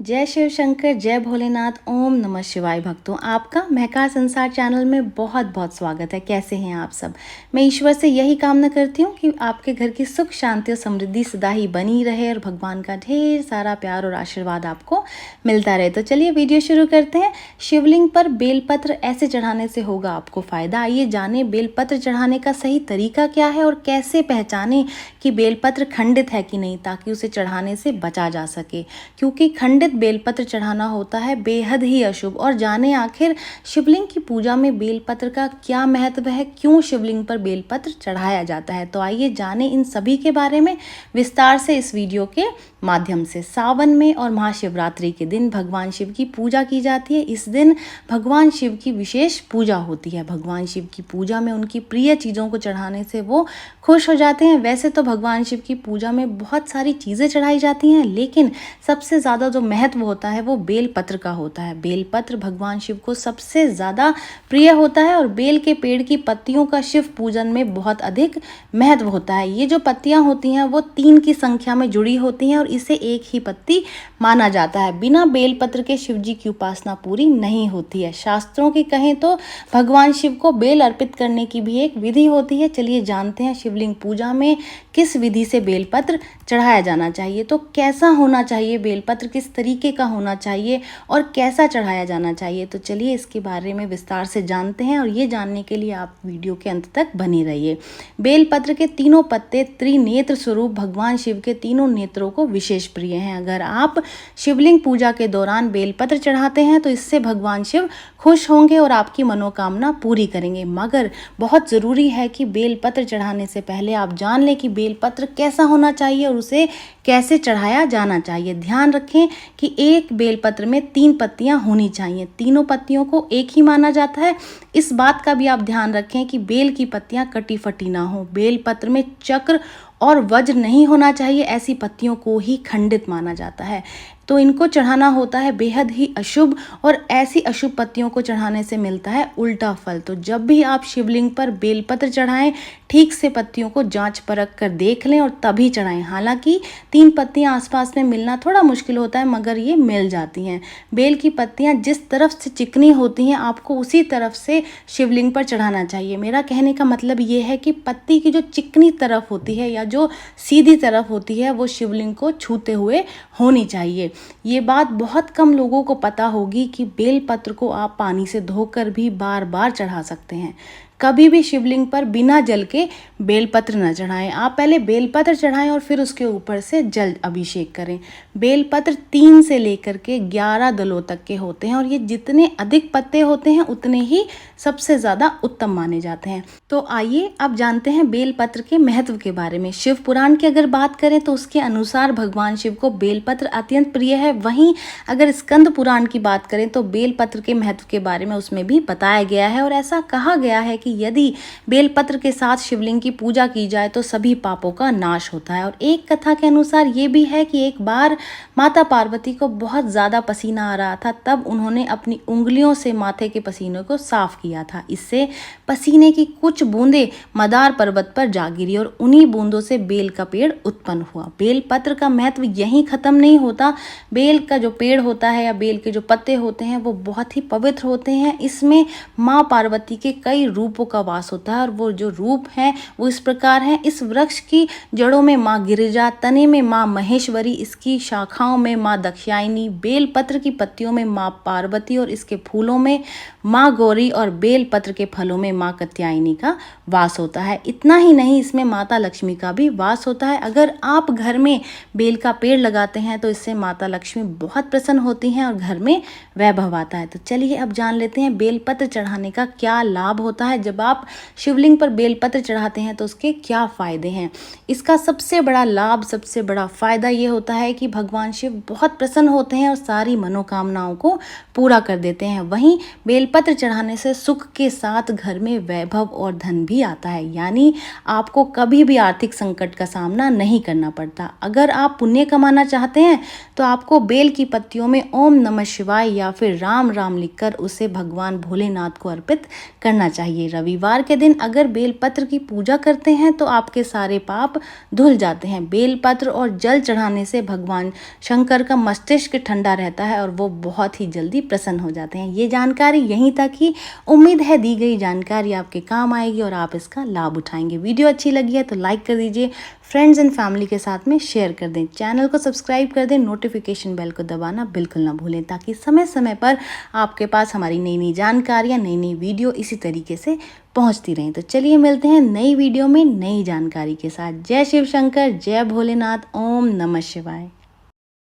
जय शिव शंकर, जय भोलेनाथ, ओम नमः शिवाय। भक्तों, आपका महकार संसार चैनल में बहुत बहुत स्वागत है। कैसे हैं आप सब? मैं ईश्वर से यही कामना करती हूँ कि आपके घर की सुख शांति और समृद्धि सदा ही बनी रहे और भगवान का ढेर सारा प्यार और आशीर्वाद आपको मिलता रहे। तो चलिए वीडियो शुरू करते हैं। शिवलिंग पर बेलपत्र ऐसे चढ़ाने से होगा आपको फायदा। आइए जाने बेलपत्र चढ़ाने का सही तरीका क्या है और कैसे पहचाने कि बेलपत्र खंडित है कि नहीं, ताकि उसे चढ़ाने से बचा जा सके। क्योंकि खंडित बेलपत्र चढ़ाना होता है बेहद ही अशुभ। और जाने आखिर शिवलिंग की पूजा में बेलपत्र का क्या महत्व है, क्यों शिवलिंग पर बेलपत्र चढ़ाया जाता है। तो आइए जाने इन सभी के बारे में विस्तार से इस वीडियो के माध्यम से। सावन में और महाशिवरात्रि के दिन भगवान शिव की पूजा की जाती है। इस दिन भगवान शिव की विशेष पूजा होती है। भगवान शिव की पूजा में उनकी प्रिय चीज़ों को चढ़ाने से वो खुश हो जाते हैं। वैसे तो भगवान शिव की पूजा में बहुत सारी चीज़ें चढ़ाई जाती हैं, लेकिन सबसे ज़्यादा जो महत्व होता है वो बेलपत्र का होता है। बेलपत्र भगवान शिव को सबसे ज़्यादा प्रिय होता है और बेल के पेड़ की पत्तियों का शिव पूजन में बहुत अधिक महत्व होता है। ये जो पत्तियां होती हैं वो 3 की संख्या में जुड़ी होती हैं और इसे एक ही पत्ती माना जाता है। बिना बेलपत्र के शिव जी की उपासना पूरी नहीं होती है। शास्त्रों की कहें तो भगवान शिव को बेल अर्पित करने की भी एक विधि होती है। चलिए जानते हैं शिवलिंग पूजा में किस विधि से बेलपत्र चढ़ाया जाना चाहिए। तो कैसा होना चाहिए बेलपत्र, किस तरीके का होना चाहिए और कैसा चढ़ाया जाना चाहिए। तो चलिए इसके बारे में विस्तार से जानते हैं और ये जानने के लिए आप वीडियो के अंत तक बने रहिए। बेलपत्र के तीनों पत्ते त्रिनेत्र स्वरूप भगवान शिव के तीनों नेत्रों को विशेष प्रिय हैं। अगर आप शिवलिंग पूजा के दौरान बेलपत्र चढ़ाते हैं तो इससे भगवान शिव खुश होंगे और आपकी मनोकामना पूरी करेंगे। मगर बहुत ज़रूरी है कि बेलपत्र चढ़ाने से पहले आप जान लें कि बेलपत्र कैसा होना चाहिए और उसे कैसे चढ़ाया जाना चाहिए। ध्यान रखें कि एक बेलपत्र में 3 पत्तियां होनी चाहिए। तीनों पत्तियों को एक ही माना जाता है। इस बात का भी आप ध्यान रखें कि बेल की पत्तियां कटी फटी ना हो। बेलपत्र में चक्र और वज्र नहीं होना चाहिए। ऐसी पत्तियों को ही खंडित माना जाता है। तो इनको चढ़ाना होता है बेहद ही अशुभ और ऐसी अशुभ पत्तियों को चढ़ाने से मिलता है उल्टा फल। तो जब भी आप शिवलिंग पर बेलपत्र चढ़ाएं, ठीक से पत्तियों को जांच परख कर देख लें और तभी चढ़ाएं। हालांकि 3 पत्तियां आसपास में मिलना थोड़ा मुश्किल होता है, मगर ये मिल जाती हैं। बेल की पत्तियां जिस तरफ से चिकनी होती हैं आपको उसी तरफ से शिवलिंग पर चढ़ाना चाहिए। मेरा कहने का मतलब ये है कि पत्ती की जो चिकनी तरफ होती है या जो सीधी तरफ होती है वो शिवलिंग को छूते हुए होनी चाहिए। ये बात बहुत कम लोगों को पता होगी कि बेलपत्र को आप पानी से धोकर भी बार बार चढ़ा सकते हैं। कभी भी शिवलिंग पर बिना जल के बेलपत्र न चढ़ाएं। आप पहले बेलपत्र चढ़ाएं और फिर उसके ऊपर से जल अभिषेक करें। बेलपत्र 3 से लेकर के 11 दलों तक के होते हैं और ये जितने अधिक पत्ते होते हैं उतने ही सबसे ज़्यादा उत्तम माने जाते हैं। तो आइए अब जानते हैं बेलपत्र के महत्व के बारे में। शिव पुराण की अगर बात करें तो उसके अनुसार भगवान शिव को बेलपत्र अत्यंत प्रिय है। वहीं अगर स्कंद पुराण की बात करें तो बेलपत्र के महत्व के बारे में उसमें भी बताया गया है और ऐसा कहा गया है कि यदि बेलपत्र के साथ शिवलिंग की पूजा की जाए तो सभी पापों का नाश होता है। और एक कथा के अनुसार ये भी है कि एक बार माता पार्वती को बहुत ज़्यादा पसीना आ रहा था, तब उन्होंने अपनी उंगलियों से माथे के पसीने को साफ किया था। इससे पसीने की कुछ बूंदें मदार पर्वत पर जा गिरी और उन्हीं बूंदों से बेल का पेड़ उत्पन्न हुआ। बेलपत्र का महत्व यहीं खत्म नहीं होता। बेल का जो पेड़ होता है या बेल के जो पत्ते होते हैं वो बहुत ही पवित्र होते हैं। इसमें माँ पार्वती के कई रूपों का वास होता है और वो जो रूप हैं वो इस प्रकार हैं। इस वृक्ष की जड़ों में माँ गिरिजा, तने में माँ महेश्वरी, इसकी शाखाओं में माँ दक्षायनी, बेलपत्र की पत्तियों में माँ पार्वती और इसके फूलों में माँ गौरी और बेलपत्र के फलों में माँ कात्यायनी का वास होता है। इतना ही नहीं, इसमें माता लक्ष्मी का भी वास होता है। अगर आप घर में बेल का पेड़ लगाते हैं तो इससे माता लक्ष्मी बहुत प्रसन्न होती हैं और घर में वैभव आता है। तो चलिए अब जान लेते हैं बेलपत्र चढ़ाने का क्या लाभ होता है। जब आप शिवलिंग पर बेलपत्र चढ़ाते हैं तो उसके क्या फायदे हैं। इसका सबसे बड़ा लाभ, सबसे बड़ा फायदा ये होता है कि भगवान शिव बहुत प्रसन्न होते हैं और सारी मनोकामनाओं को पूरा कर देते हैं। वहीं बेलपत्र चढ़ाने से सुख के साथ घर में वैभव और धन भी आता है, यानी आपको कभी भी आर्थिक संकट का सामना नहीं करना पड़ता। अगर आप पुण्य कमाना चाहते हैं तो आपको बेल की पत्तियों में ओम नमः शिवाय या फिर राम राम लिखकर उसे भगवान भोलेनाथ को अर्पित करना चाहिए। रविवार के दिन अगर बेलपत्र की पूजा करते हैं तो आपके सारे पाप धुल जाते हैं। बेलपत्र और जल चढ़ाने से भगवान शंकर का मस्तिष्क ठंडा रहता है और वो बहुत ही जल्दी प्रसन्न हो जाते हैं। ये जानकारी यहीं तक ही। उम्मीद है दी गई जानकारी आपके काम आएगी और आप इसका लाभ उठाएंगे। वीडियो अच्छी लगी है तो लाइक कर दीजिए, फ्रेंड्स एंड फैमिली के साथ में शेयर कर दें, चैनल को सब्सक्राइब कर दें, नोटिफिकेशन बेल को दबाना बिल्कुल ना भूलें ताकि समय समय पर आपके पास हमारी नई नई जानकारियाँ, नई नई वीडियो इसी तरीके से पहुंचती रहें। तो चलिए मिलते हैं नई वीडियो में नई जानकारी के साथ। जय शिव शंकर, जय भोलेनाथ, ओम नमः शिवाय।